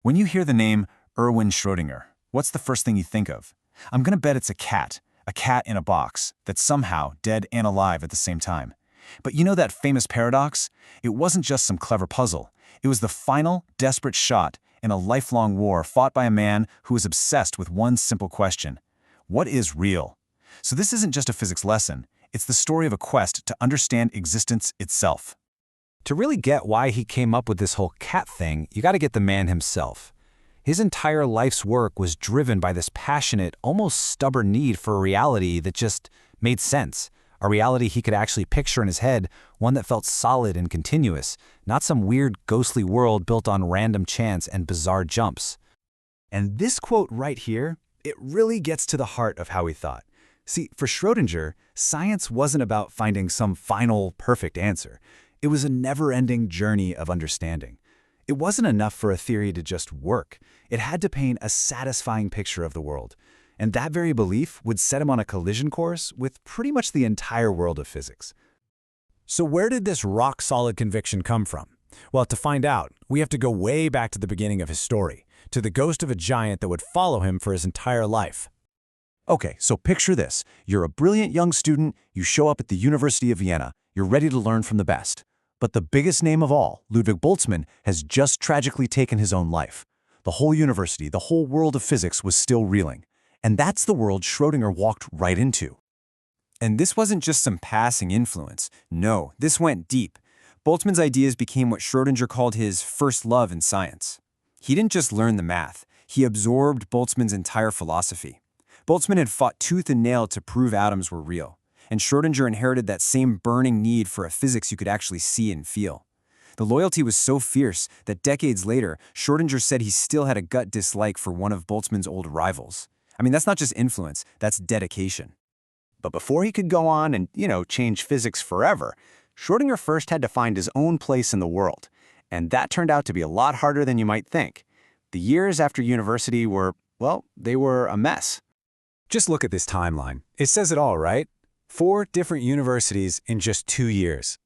When you hear the name Erwin Schrödinger, what's the first thing you think of? I'm gonna bet it's a cat in a box, that's somehow dead and alive at the same time. But you know that famous paradox? It wasn't just some clever puzzle. It was the final, desperate shot in a lifelong war fought by a man who was obsessed with one simple question: what is real? So this isn't just a physics lesson, it's the story of a quest to understand existence itself. To really get why he came up with this whole cat thing, you gotta get the man himself. His entire life's work was driven by this passionate, almost stubborn need for a reality that just made sense. A reality he could actually picture in his head, one that felt solid and continuous, not some weird, ghostly world built on random chance and bizarre jumps. And this quote right here, it really gets to the heart of how he thought. See, for Schrödinger, science wasn't about finding some final, perfect answer. It was a never-ending journey of understanding. It wasn't enough for a theory to just work. It had to paint a satisfying picture of the world. And that very belief would set him on a collision course with pretty much the entire world of physics. So where did this rock-solid conviction come from? Well, to find out, we have to go way back to the beginning of his story, to the ghost of a giant that would follow him for his entire life. Okay, so picture this. You're a brilliant young student, you show up at the University of Vienna, you're ready to learn from the best. But the biggest name of all, Ludwig Boltzmann, has just tragically taken his own life. The whole university, the whole world of physics was still reeling. And that's the world Schrödinger walked right into. And this wasn't just some passing influence. No, this went deep. Boltzmann's ideas became what Schrödinger called his first love in science. He didn't just learn the math, he absorbed Boltzmann's entire philosophy. Boltzmann had fought tooth and nail to prove atoms were real, and Schrödinger inherited that same burning need for a physics you could actually see and feel. The loyalty was so fierce that decades later, Schrödinger said he still had a gut dislike for one of Boltzmann's old rivals. I mean, that's not just influence, that's dedication. But before he could go on and, change physics forever, Schrödinger first had to find his own place in the world. And that turned out to be a lot harder than you might think. The years after university were, well, they were a mess. Just look at this timeline. It says it all, right? 4 different universities in just 2 years.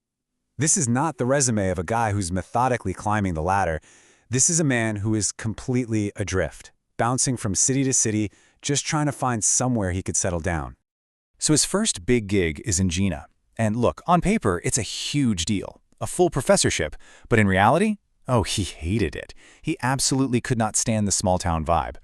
This is not the resume of a guy who's methodically climbing the ladder. This is a man who is completely adrift, bouncing from city to city, just trying to find somewhere he could settle down. So his first big gig is in Jena. And look, on paper, it's a huge deal, a full professorship. But in reality, oh, he hated it. He absolutely could not stand the small-town vibe.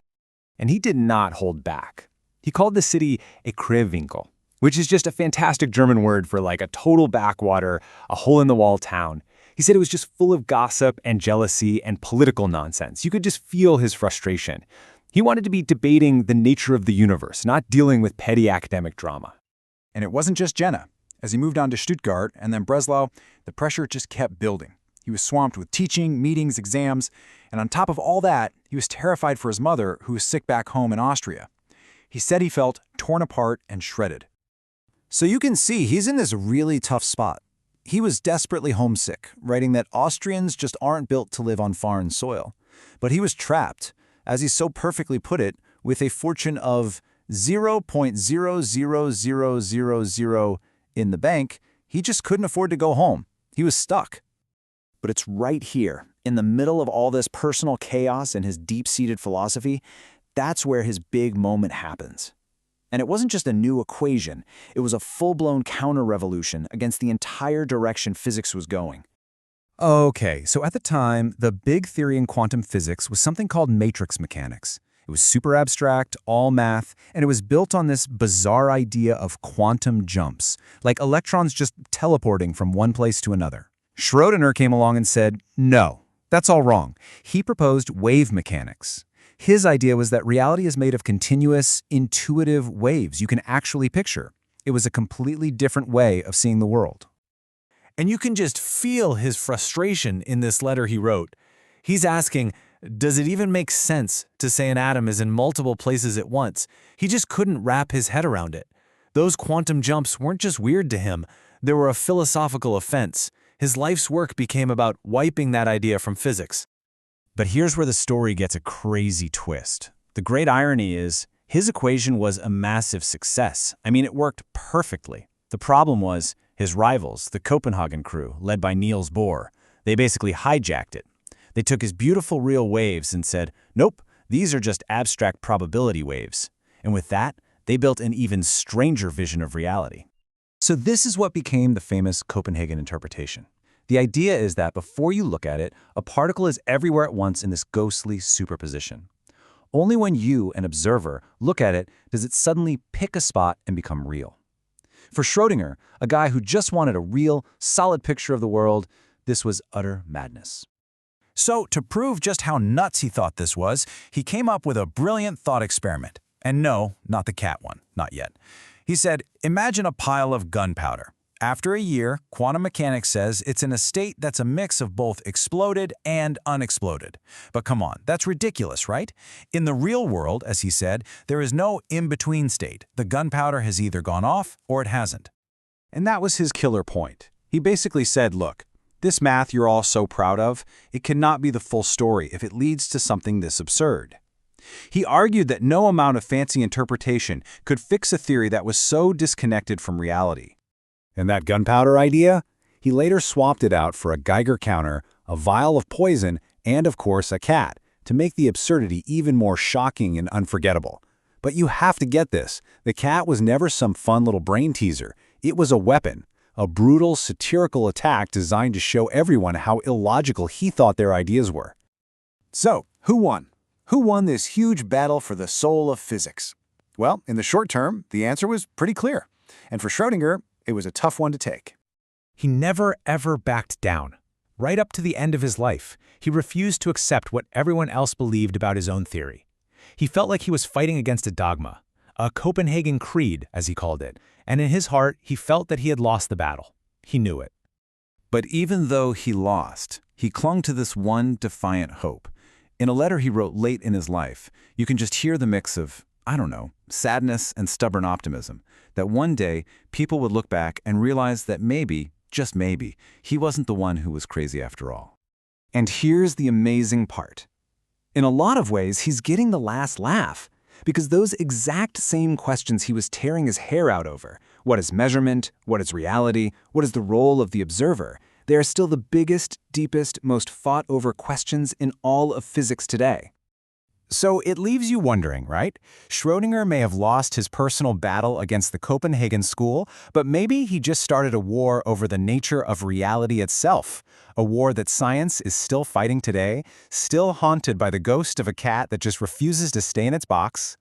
And he did not hold back. He called the city a Krewinkel, which is just a fantastic German word for like a total backwater, a hole-in-the-wall town. He said it was just full of gossip and jealousy and political nonsense. You could just feel his frustration. He wanted to be debating the nature of the universe, not dealing with petty academic drama. And it wasn't just Jena. As he moved on to Stuttgart and then Breslau, the pressure just kept building. He was swamped with teaching, meetings, exams, and on top of all that, he was terrified for his mother, who was sick back home in Austria. He said he felt torn apart and shredded. So you can see he's in this really tough spot. He was desperately homesick, writing that Austrians just aren't built to live on foreign soil. But he was trapped, as he so perfectly put it, with a fortune of 0.00000 in the bank. He just couldn't afford to go home. He was stuck. But it's right here, in the middle of all this personal chaos and his deep-seated philosophy, that's where his big moment happens. And it wasn't just a new equation, it was a full-blown counter-revolution against the entire direction physics was going. Okay, so at the time, the big theory in quantum physics was something called matrix mechanics. It was super abstract, all math, and it was built on this bizarre idea of quantum jumps, like electrons just teleporting from one place to another. Schrödinger came along and said, no, that's all wrong. He proposed wave mechanics. His idea was that reality is made of continuous, intuitive waves you can actually picture. It was a completely different way of seeing the world. And you can just feel his frustration in this letter he wrote. He's asking, does it even make sense to say an atom is in multiple places at once? He just couldn't wrap his head around it. Those quantum jumps weren't just weird to him, they were a philosophical offense. His life's work became about wiping that idea from physics. But here's where the story gets a crazy twist. The great irony is, his equation was a massive success. I mean, it worked perfectly. The problem was, his rivals, the Copenhagen crew, led by Niels Bohr, they basically hijacked it. They took his beautiful real waves and said, nope, these are just abstract probability waves. And with that, they built an even stranger vision of reality. So this is what became the famous Copenhagen interpretation. The idea is that before you look at it, a particle is everywhere at once in this ghostly superposition. Only when you, an observer, look at it does it suddenly pick a spot and become real. For Schrödinger, a guy who just wanted a real, solid picture of the world, this was utter madness. So, to prove just how nuts he thought this was, he came up with a brilliant thought experiment. And no, not the cat one, not yet. He said, imagine a pile of gunpowder. After a year, quantum mechanics says it's in a state that's a mix of both exploded and unexploded. But come on, that's ridiculous, right? In the real world, as he said, there is no in-between state. The gunpowder has either gone off or it hasn't. And that was his killer point. He basically said, look, this math you're all so proud of, it cannot be the full story if it leads to something this absurd. He argued that no amount of fancy interpretation could fix a theory that was so disconnected from reality. And that gunpowder idea? He later swapped it out for a Geiger counter, a vial of poison, and of course a cat, to make the absurdity even more shocking and unforgettable. But you have to get this. The cat was never some fun little brain teaser. It was a weapon, a brutal, satirical attack designed to show everyone how illogical he thought their ideas were. So, who won? Who won this huge battle for the soul of physics? Well, in the short term, the answer was pretty clear. And for Schrödinger, it was a tough one to take. He never, ever backed down. Right up to the end of his life, he refused to accept what everyone else believed about his own theory. He felt like he was fighting against a dogma, a Copenhagen creed, as he called it, and in his heart, he felt that he had lost the battle. He knew it. But even though he lost, he clung to this one defiant hope. In a letter he wrote late in his life, you can just hear the mix of, sadness and stubborn optimism, that one day people would look back and realize that maybe, just maybe, he wasn't the one who was crazy after all. And here's the amazing part. In a lot of ways, he's getting the last laugh, because those exact same questions he was tearing his hair out over, what is measurement, what is reality, what is the role of the observer, they are still the biggest, deepest, most fought-over questions in all of physics today. So it leaves you wondering, right? Schrödinger may have lost his personal battle against the Copenhagen school, but maybe he just started a war over the nature of reality itself, a war that science is still fighting today, still haunted by the ghost of a cat that just refuses to stay in its box.